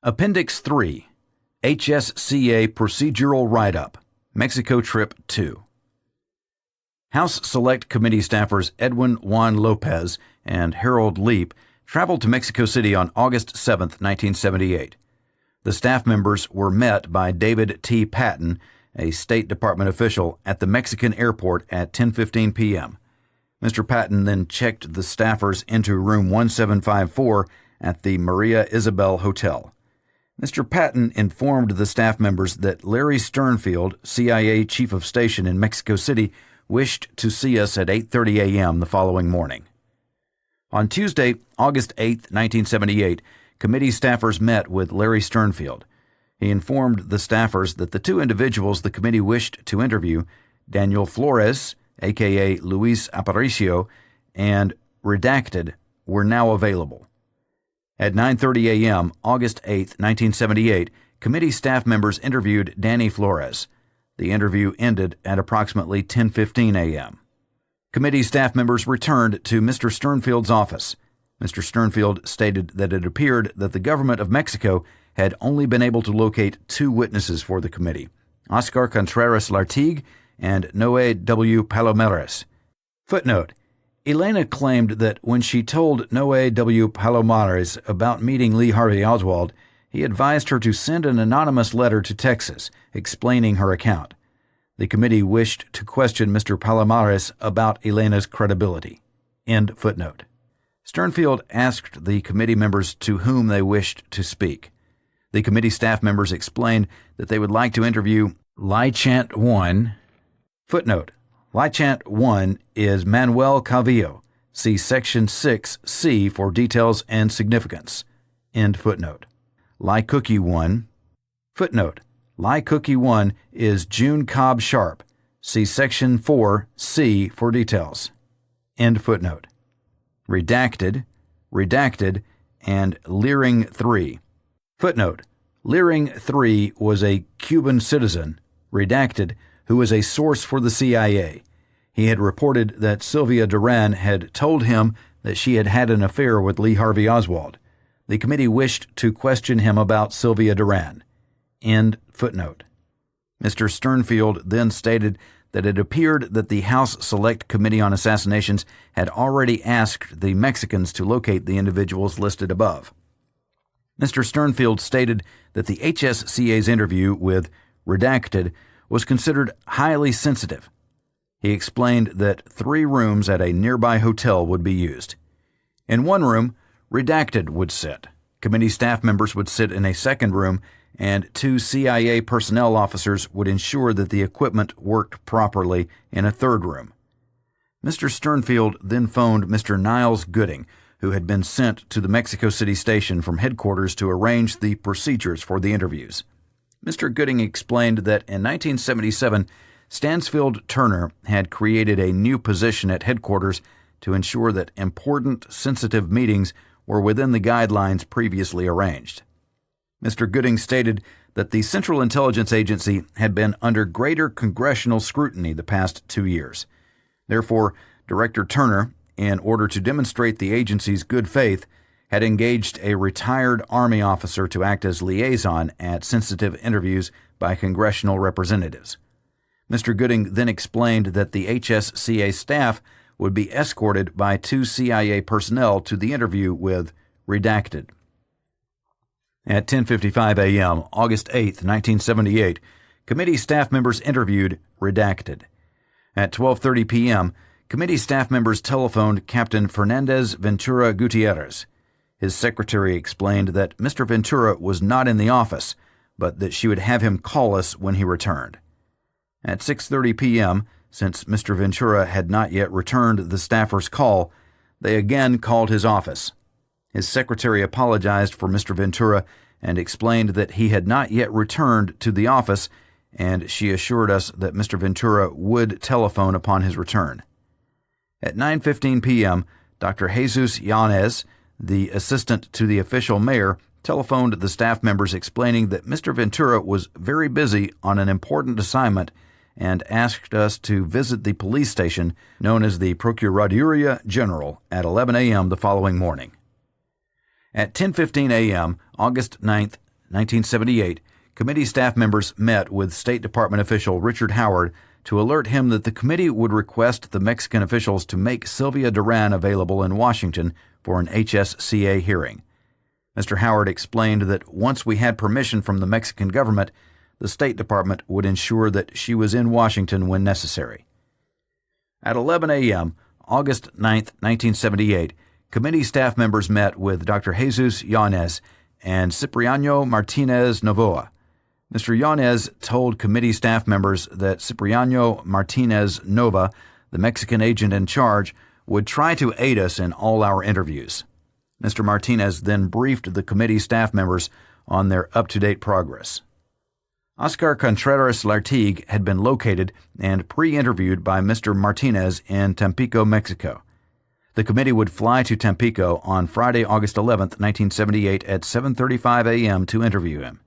Appendix 3, HSCA Procedural Write-Up, Mexico Trip 2. House Select Committee staffers Edwin Juan Lopez and Harold Leap traveled to Mexico City on August 7, 1978. The staff members were met by David T. Patton, a State Department official, at the Mexican airport at 10:15 p.m. Mr. Patton then checked the staffers into room 1754 at the Maria Isabel Hotel. Mr. Patton informed the staff members that Larry Sternfield, CIA Chief of Station in Mexico City, wished to see us at 8:30 a.m. the following morning. On Tuesday, August 8, 1978, committee staffers met with Larry Sternfield. He informed the staffers that the two individuals the committee wished to interview, Daniel Flores, a.k.a. Luis Aparicio, and Redacted, were now available. At 9:30 a.m., August 8, 1978, committee staff members interviewed Danny Flores. The interview ended at approximately 10:15 a.m. Committee staff members returned to Mr. Sternfield's office. Mr. Sternfield stated that it appeared that the government of Mexico had only been able to locate two witnesses for the committee, Oscar Contreras Lartigue and Noe W. Palomares. Footnote: Elena claimed that when she told Noe W. Palomares about meeting Lee Harvey Oswald, he advised her to send an anonymous letter to Texas explaining her account. The committee wished to question Mr. Palomares about Elena's credibility. End footnote. Sternfield asked the committee members to whom they wished to speak. The committee staff members explained that they would like to interview Lichant 1. Footnote: Lichant 1 is Manuel Calvillo. See Section 6C for details and significance. End footnote. Lie Cookie 1. Footnote: Lie Cookie 1 is June Cobb Sharp. See Section 4C for details. End footnote. Redacted, and Leering 3. Footnote: Leering 3 was a Cuban citizen, Redacted, who was a source for the CIA. He had reported that Sylvia Duran had told him that she had had an affair with Lee Harvey Oswald. The committee wished to question him about Sylvia Duran. End footnote. Mr. Sternfield then stated that it appeared that the House Select Committee on Assassinations had already asked the Mexicans to locate the individuals listed above. Mr. Sternfield stated that the HSCA's interview with Redacted was considered highly sensitive. He explained that 3 rooms at a nearby hotel would be used. In one room, Redacted would sit. Committee staff members would sit in a second room, and 2 CIA personnel officers would ensure that the equipment worked properly in a third room. Mr. Sternfield then phoned Mr. Niles Gooding, who had been sent to the Mexico City station from headquarters to arrange the procedures for the interviews. Mr. Gooding explained that in 1977, Stansfield Turner had created a new position at headquarters to ensure that important, sensitive meetings were within the guidelines previously arranged. Mr. Gooding stated that the Central Intelligence Agency had been under greater congressional scrutiny the past 2 years. Therefore, Director Turner, in order to demonstrate the agency's good faith, had engaged a retired Army officer to act as liaison at sensitive interviews by congressional representatives. Mr. Gooding then explained that the HSCA staff would be escorted by 2 CIA personnel to the interview with Redacted. At 10:55 a.m., August 8, 1978, committee staff members interviewed Redacted. At 12:30 p.m., committee staff members telephoned Captain Fernandez Ventura Gutierrez. His secretary explained that Mr. Ventura was not in the office, but that she would have him call us when he returned. At 6:30 p.m., since Mr. Ventura had not yet returned the staffer's call, they again called his office. His secretary apologized for Mr. Ventura and explained that he had not yet returned to the office, and she assured us that Mr. Ventura would telephone upon his return. At 9:15 p.m., Dr. Jesus Yanez, the assistant to the official mayor, telephoned the staff members explaining that Mr. Ventura was very busy on an important assignment and asked us to visit the police station known as the Procuraduría General at 11 a.m. the following morning. At 10:15 a.m., August 9, 1978, committee staff members met with State Department official Richard Howard to alert him that the committee would request the Mexican officials to make Sylvia Duran available in Washington for an HSCA hearing. Mr. Howard explained that once we had permission from the Mexican government, the State Department would ensure that she was in Washington when necessary. At 11 a.m., August 9, 1978, committee staff members met with Dr. Jesus Yanez and Cipriano Martinez Novoa. Mr. Yanez told committee staff members that Cipriano Martinez Nova, the Mexican agent in charge, would try to aid us in all our interviews. Mr. Martinez then briefed the committee staff members on their up-to-date progress. Oscar Contreras Lartigue had been located and pre-interviewed by Mr. Martinez in Tampico, Mexico. The committee would fly to Tampico on Friday, August 11, 1978 at 7:35 a.m. to interview him.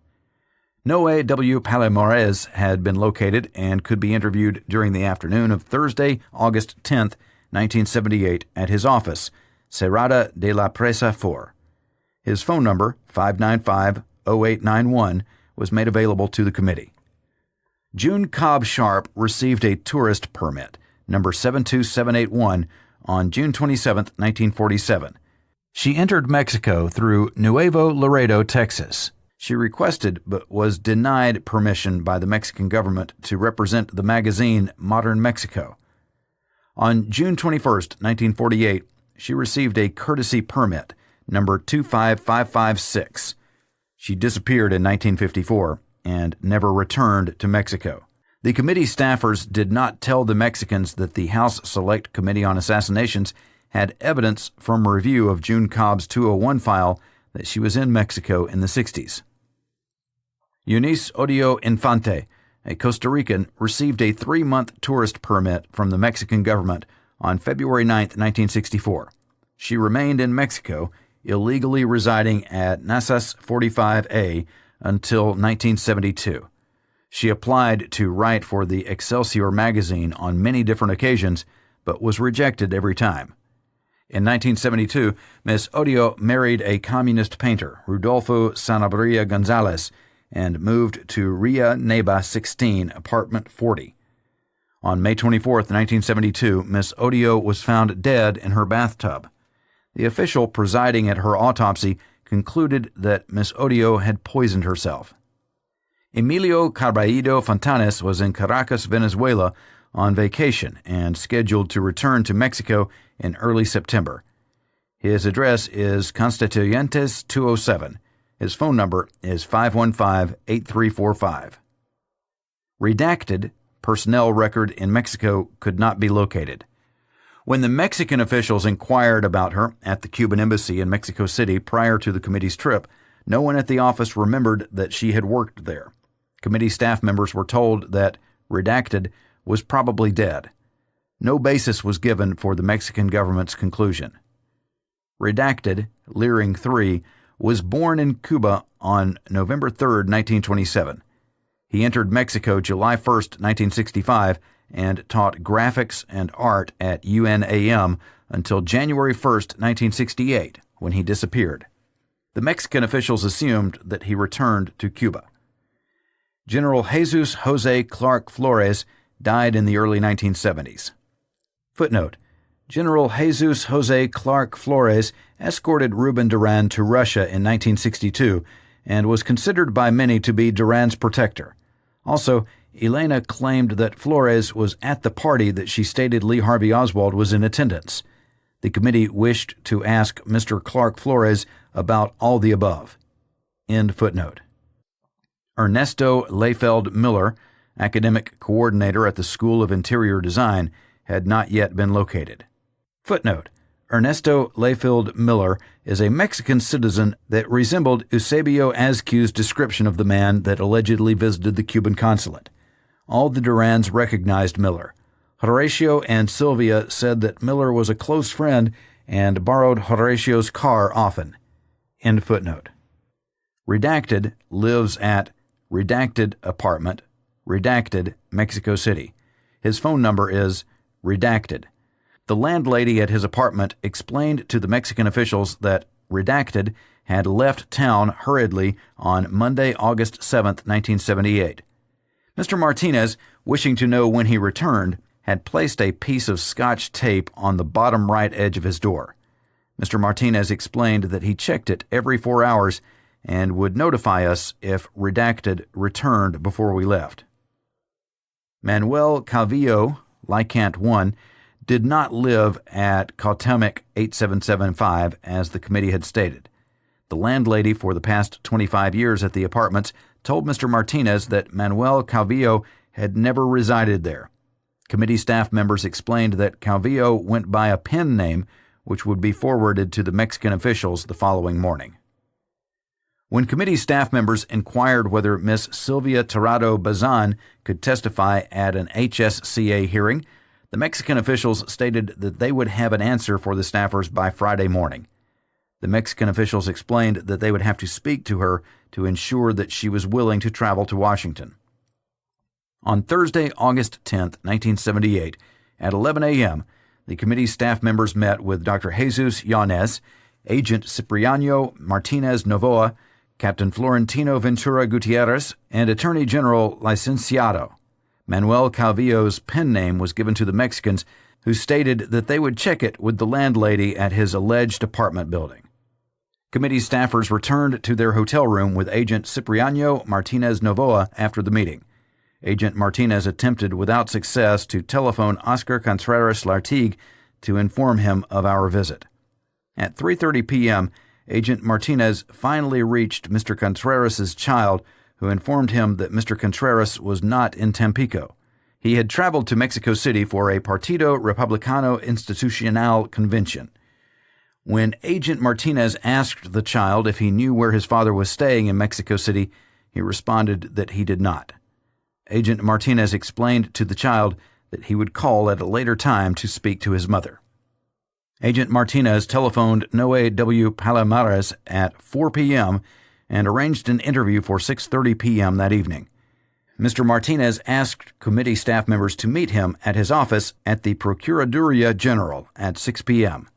Noe W. Palomares had been located and could be interviewed during the afternoon of Thursday, August 10, 1978 at his office, Cerrada de la Presa 4. His phone number, 595-0891, was made available to the committee. June Cobb Sharp received a tourist permit, number 72781, on June 27, 1947. She entered Mexico through Nuevo Laredo, Texas. She requested but was denied permission by the Mexican government to represent the magazine Modern Mexico. On June 21, 1948, she received a courtesy permit, number 25556. She disappeared in 1954 and never returned to Mexico. The committee staffers did not tell the Mexicans that the House Select Committee on Assassinations had evidence from a review of June Cobb's 201 file that she was in Mexico in the 60s. Eunice Odio Infante, a Costa Rican, received a 3-month tourist permit from the Mexican government on February 9, 1964. She remained in Mexico, illegally residing at Nazas 45A until 1972. She applied to write for the Excelsior magazine on many different occasions, but was rejected every time. In 1972, Ms. Odio married a communist painter, Rudolfo Sanabria Gonzalez, and moved to Ria Neva 16, apartment 40. On May 24, 1972, Ms. Odio was found dead in her bathtub. The official presiding at her autopsy concluded that Ms. Odio had poisoned herself. Emilio Carballido Fontanes was in Caracas, Venezuela, on vacation and scheduled to return to Mexico in early September. His address is Constituyentes 207. His phone number is 515-8345. Redacted, personnel record in Mexico could not be located. When the Mexican officials inquired about her at the Cuban embassy in Mexico City prior to the committee's trip, no one at the office remembered that she had worked there. Committee staff members were told that Redacted was probably dead. No basis was given for the Mexican government's conclusion. Redacted, Leering 3, was born in Cuba on November 3, 1927. He entered Mexico July 1, 1965, and taught graphics and art at UNAM until January 1, 1968, when he disappeared. The Mexican officials assumed that he returned to Cuba. General Jesus Jose Clark Flores died in the early 1970s. Footnote: General Jesus Jose Clark Flores escorted Ruben Duran to Russia in 1962 and was considered by many to be Duran's protector. Also, Elena claimed that Flores was at the party that she stated Lee Harvey Oswald was in attendance. The committee wished to ask Mr. Clark Flores about all the above. End footnote. Ernesto Lefeld Miller, academic coordinator at the School of Interior Design, had not yet been located. Footnote: Ernesto Lefeld Miller is a Mexican citizen that resembled Eusebio Azcu's description of the man that allegedly visited the Cuban consulate. All the Durans recognized Miller. Horatio and Sylvia said that Miller was a close friend and borrowed Horatio's car often. End footnote. Redacted lives at Redacted Apartment, Redacted, Mexico City. His phone number is Redacted. The landlady at his apartment explained to the Mexican officials that Redacted had left town hurriedly on Monday, August 7, 1978. Mr. Martinez, wishing to know when he returned, had placed a piece of Scotch tape on the bottom right edge of his door. Mr. Martinez explained that he checked it every 4 hours and would notify us if redacted returned before we left. Manuel Calvillo, Lycant 1, did not live at Cautamec 8775 as the committee had stated. The landlady for the past 25 years at the apartments told Mr. Martinez that Manuel Calvillo had never resided there. Committee staff members explained that Calvillo went by a pen name which would be forwarded to the Mexican officials the following morning. When committee staff members inquired whether Miss Sylvia Tirado Bazan could testify at an HSCA hearing, the Mexican officials stated that they would have an answer for the staffers by Friday morning. The Mexican officials explained that they would have to speak to her to ensure that she was willing to travel to Washington. On Thursday, August 10, 1978, at 11 a.m., the committee staff members met with Dr. Jesus Yanez, Agent Cipriano Martinez Novoa, Captain Florentino Ventura Gutierrez, and Attorney General Licenciado. Manuel Calvillo's pen name was given to the Mexicans, who stated that they would check it with the landlady at his alleged apartment building. Committee staffers returned to their hotel room with Agent Cipriano Martinez Novoa after the meeting. Agent Martinez attempted without success to telephone Oscar Contreras Lartigue to inform him of our visit. At 3:30 p.m., Agent Martinez finally reached Mr. Contreras' child, who informed him that Mr. Contreras was not in Tampico. He had traveled to Mexico City for a Partido Republicano Institucional convention. When Agent Martinez asked the child if he knew where his father was staying in Mexico City, he responded that he did not. Agent Martinez explained to the child that he would call at a later time to speak to his mother. Agent Martinez telephoned Noe W. Palomares at 4 p.m. and arranged an interview for 6:30 p.m. that evening. Mr. Martinez asked committee staff members to meet him at his office at the Procuraduría General at 6 p.m.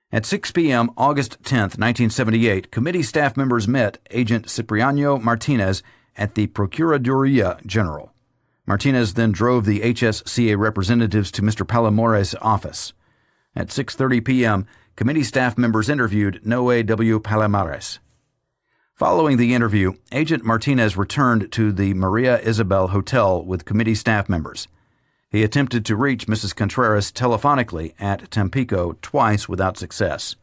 At 6 p.m., August 10, 1978, committee staff members met Agent Cipriano Martinez at the Procuraduría General. Martinez then drove the HSCA representatives to Mr. Palomares' office. At 6:30 p.m., committee staff members interviewed Noe W. Palomares. Following the interview, Agent Martinez returned to the Maria Isabel Hotel with committee staff members. He attempted to reach Mrs. Contreras telephonically at Tampico twice without success.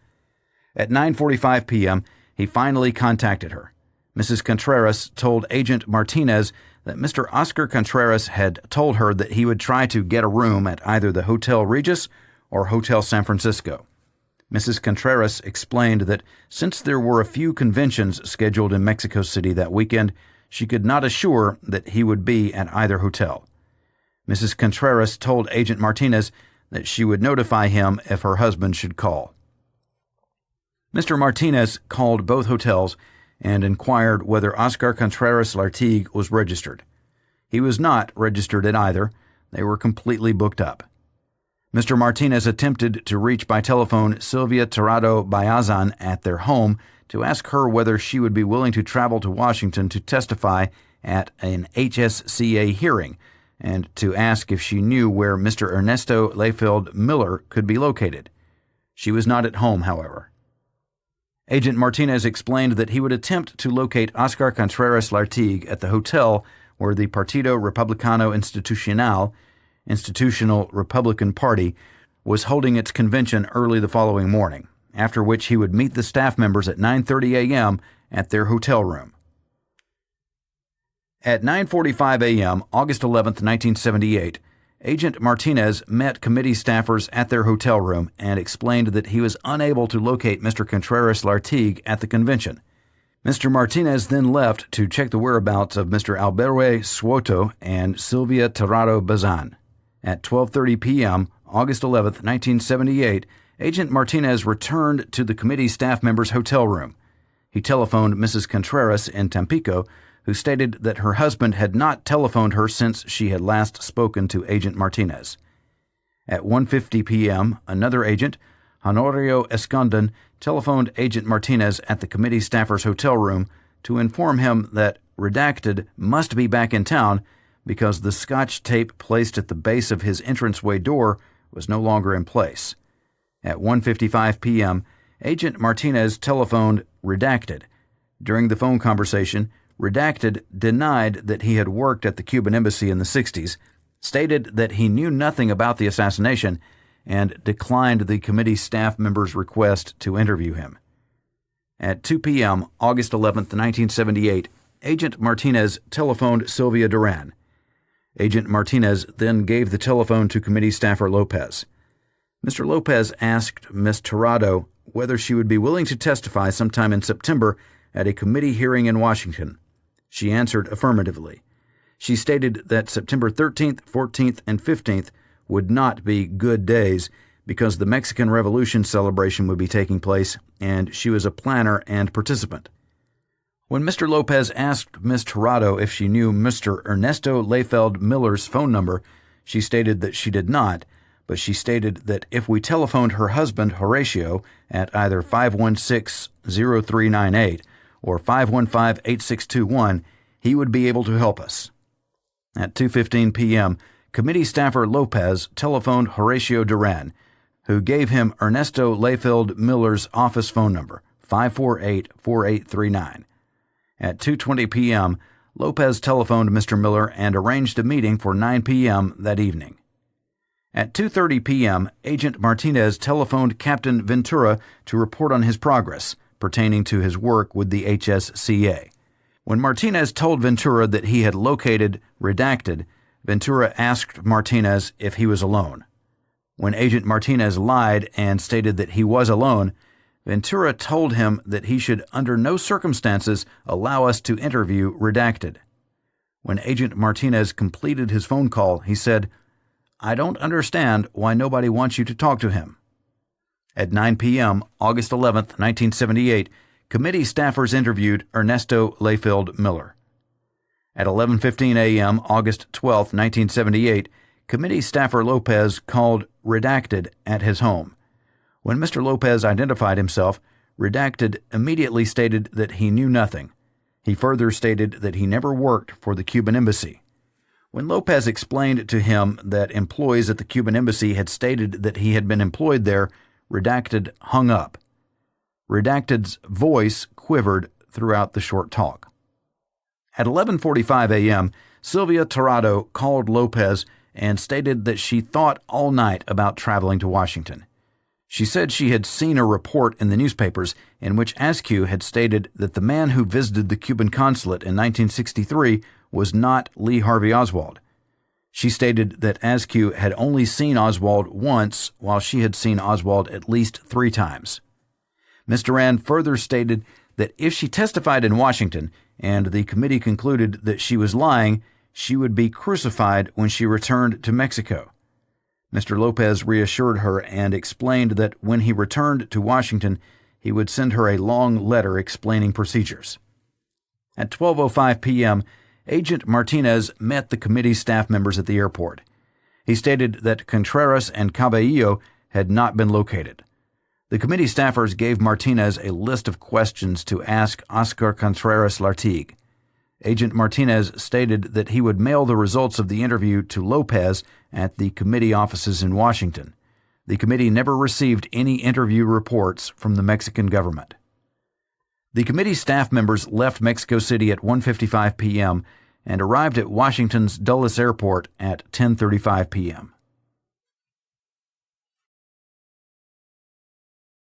At 9:45 p.m., he finally contacted her. Mrs. Contreras told Agent Martinez that Mr. Oscar Contreras had told her that he would try to get a room at either the Hotel Regis or Hotel San Francisco. Mrs. Contreras explained that since there were a few conventions scheduled in Mexico City that weekend, she could not assure that he would be at either hotel. Mrs. Contreras told Agent Martinez that she would notify him if her husband should call. Mr. Martinez called both hotels and inquired whether Oscar Contreras Lartigue was registered. He was not registered at either. They were completely booked up. Mr. Martinez attempted to reach by telephone Sylvia Tirado Bayazan at their home to ask her whether she would be willing to travel to Washington to testify at an HSCA hearing, and to ask if she knew where Mr. Ernesto Layfield Miller could be located. She was not at home, however. Agent Martinez explained that he would attempt to locate Oscar Contreras Lartigue at the hotel where the Partido Republicano Institutional Republican Party, was holding its convention early the following morning, after which he would meet the staff members at 9:30 a.m. at their hotel room. At 9:45 a.m., August 11, 1978, Agent Martinez met committee staffers at their hotel room and explained that he was unable to locate Mr. Contreras Lartigue at the convention. Mr. Martinez then left to check the whereabouts of Mr. Alberto Suoto and Sylvia Tirado Bazan. At 12:30 p.m., August 11, 1978, Agent Martinez returned to the committee staff members' hotel room. He telephoned Mrs. Contreras in Tampico, who stated that her husband had not telephoned her since she had last spoken to Agent Martinez. At 1:50 p.m., another agent, Honorio Escondon telephoned Agent Martinez at the committee staffer's hotel room to inform him that Redacted must be back in town because the scotch tape placed at the base of his entranceway door was no longer in place. At 1:55 p.m., Agent Martinez telephoned Redacted. During the phone conversation, Redacted denied that he had worked at the Cuban embassy in the 60s, stated that he knew nothing about the assassination, and declined the committee staff member's request to interview him. At 2 p.m., August 11, 1978, Agent Martinez telephoned Sylvia Duran. Agent Martinez then gave the telephone to committee staffer Lopez. Mr. Lopez asked Ms. Tirado whether she would be willing to testify sometime in September at a committee hearing in Washington. She answered affirmatively. She stated that September 13th, 14th, and 15th would not be good days because the Mexican Revolution celebration would be taking place, and she was a planner and participant. When Mr. Lopez asked Ms. Tirado if she knew Mr. Ernesto Lefeld Miller's phone number, she stated that she did not, but she stated that if we telephoned her husband Horatio at either 516-0398 or 515-8621, he would be able to help us. At 2:15 p.m., committee staffer Lopez telephoned Horatio Duran, who gave him Ernesto Lefeld Miller's office phone number, 548-4839. At 2:20 p.m., Lopez telephoned Mr. Miller and arranged a meeting for 9 p.m. that evening. At 2:30 p.m., Agent Martinez telephoned Captain Ventura to report on his progress pertaining to his work with the HSCA. When Martinez told Ventura that he had located Redacted, Ventura asked Martinez if he was alone. When Agent Martinez lied and stated that he was alone, Ventura told him that he should under no circumstances allow us to interview Redacted. When Agent Martinez completed his phone call, he said, "I don't understand why nobody wants you to talk to him." At 9 p.m., August 11, 1978, committee staffers interviewed Ernesto Lefeld Miller. At 11:15 a.m., August 12, 1978, committee staffer Lopez called Redacted at his home. When Mr. Lopez identified himself, Redacted immediately stated that he knew nothing. He further stated that he never worked for the Cuban embassy. When Lopez explained to him that employees at the Cuban embassy had stated that he had been employed there, Redacted hung up. Redacted's voice quivered throughout the short talk. At 11:45 a.m., Sylvia Tirado called Lopez and stated that she thought all night about traveling to Washington. She said she had seen a report in the newspapers in which Askew had stated that the man who visited the Cuban consulate in 1963 was not Lee Harvey Oswald. She stated that Askew had only seen Oswald once, while she had seen Oswald at least 3 times. Ms. Duran further stated that if she testified in Washington and the committee concluded that she was lying, she would be crucified when she returned to Mexico. Mr. Lopez reassured her and explained that when he returned to Washington, he would send her a long letter explaining procedures. At 12:05 p.m., Agent Martinez met the committee staff members at the airport. He stated that Contreras and Cabello had not been located. The committee staffers gave Martinez a list of questions to ask Oscar Contreras Lartigue. Agent Martinez stated that he would mail the results of the interview to Lopez at the committee offices in Washington. The committee never received any interview reports from the Mexican government. The committee staff members left Mexico City at 1:55 p.m. and arrived at Washington's Dulles Airport at 10:35 p.m.